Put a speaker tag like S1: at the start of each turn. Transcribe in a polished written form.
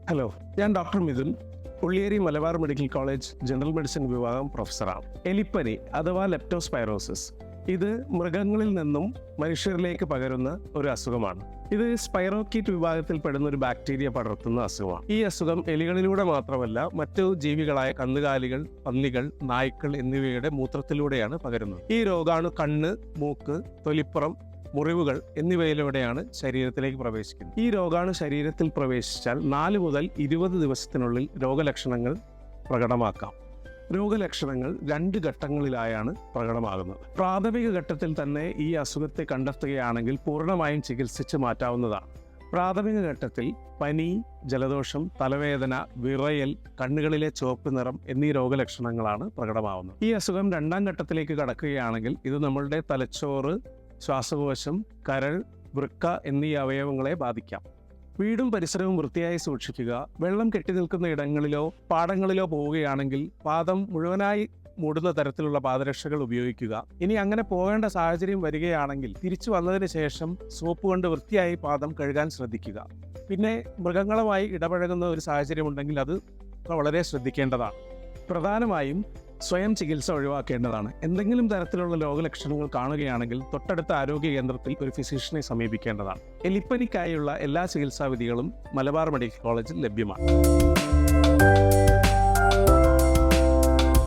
S1: Hello, ഞാൻ doctor Mithun, Ulliyeri Malabar medical college general medicine വിഭാഗം പ്രൊഫസറാണ്. എലിപ്പനി അഥവാ ലെപ്റ്റോസ്പൈറോസിസ് ഇത് മൃഗങ്ങളിൽ നിന്നും മനുഷ്യരിലേക്ക് പകരുന്ന ഒരു അസുഖമാണ്. ഇത് സ്പൈറോക്കീറ്റ് വിഭാഗത്തിൽ പെടുന്ന ഒരു ബാക്ടീരിയ പടർത്തുന്ന അസുഖമാണ്. ഈ അസുഖം എലികളിലൂടെ മാത്രമല്ല മറ്റു ജീവികളായ കന്നുകാലികൾ, പന്നികൾ, നായ്ക്കൾ എന്നിവയുടെ മൂത്രത്തിലൂടെയാണ് പകരുന്നത്. ഈ രോഗാണു കണ്ണ്, മൂക്ക്, തൊലിപ്പുറം, മുറിവുകൾ എന്നിവയിലൂടെയാണ് ശരീരത്തിലേക്ക് പ്രവേശിക്കുന്നത്. ഈ രോഗാണു ശരീരത്തിൽ പ്രവേശിച്ചാൽ 4 മുതൽ 20 ദിവസത്തിനുള്ളിൽ രോഗലക്ഷണങ്ങൾ പ്രകടമാക്കാം. രോഗലക്ഷണങ്ങൾ 2 ഘട്ടങ്ങളിലായാണ് പ്രകടമാകുന്നത്. പ്രാഥമിക ഘട്ടത്തിൽ തന്നെ ഈ അസുഖത്തെ കണ്ടെത്തുകയാണെങ്കിൽ പൂർണ്ണമായും ചികിത്സിച്ച് മാറ്റാവുന്നതാണ്. പ്രാഥമിക ഘട്ടത്തിൽ പനി, ജലദോഷം, തലവേദന, വിറയൽ, കണ്ണുകളിലെ ചുവപ്പ് നിറം എന്നീ രോഗലക്ഷണങ്ങളാണ് പ്രകടമാവുന്നത്. ഈ അസുഖം 2ാം ഘട്ടത്തിലേക്ക് കടക്കുകയാണെങ്കിൽ ഇത് നമ്മളുടെ തലച്ചോറ്, ശ്വാസകോശം, കരൾ, വൃക്ക എന്നീ അവയവങ്ങളെ ബാധിക്കാം. വീടും പരിസരവും വൃത്തിയായി സൂക്ഷിക്കുക. വെള്ളം കെട്ടിനിൽക്കുന്ന ഇടങ്ങളിലോ പാടങ്ങളിലോ പോവുകയാണെങ്കിൽ പാദം മുഴുവനായി മൂടുന്ന തരത്തിലുള്ള പാദരക്ഷകൾ ഉപയോഗിക്കുക. ഇനി അങ്ങനെ പോകേണ്ട സാഹചര്യം വരികയാണെങ്കിൽ തിരിച്ചു വന്നതിന് ശേഷം സോപ്പ് കൊണ്ട് വൃത്തിയായി പാദം കഴുകാൻ ശ്രദ്ധിക്കുക. പിന്നെ മൃഗങ്ങളുമായി ഇടപഴകുന്ന ഒരു സാഹചര്യം ഉണ്ടെങ്കിൽ അത് വളരെ ശ്രദ്ധിക്കേണ്ടതാണ്. പ്രധാനമായും സ്വയം ചികിത്സ ഒഴിവാക്കേണ്ടതാണ്. എന്തെങ്കിലും തരത്തിലുള്ള രോഗലക്ഷണങ്ങൾ കാണുകയാണെങ്കിൽ തൊട്ടടുത്ത ആരോഗ്യ കേന്ദ്രത്തിൽ ഒരു ഫിസിഷ്യനെ സമീപിക്കേണ്ടതാണ്. എലിപ്പനിക്കായുള്ള എല്ലാ ചികിത്സാ വിധികളും മലബാർ മെഡിക്കൽ കോളേജിൽ ലഭ്യമാണ്.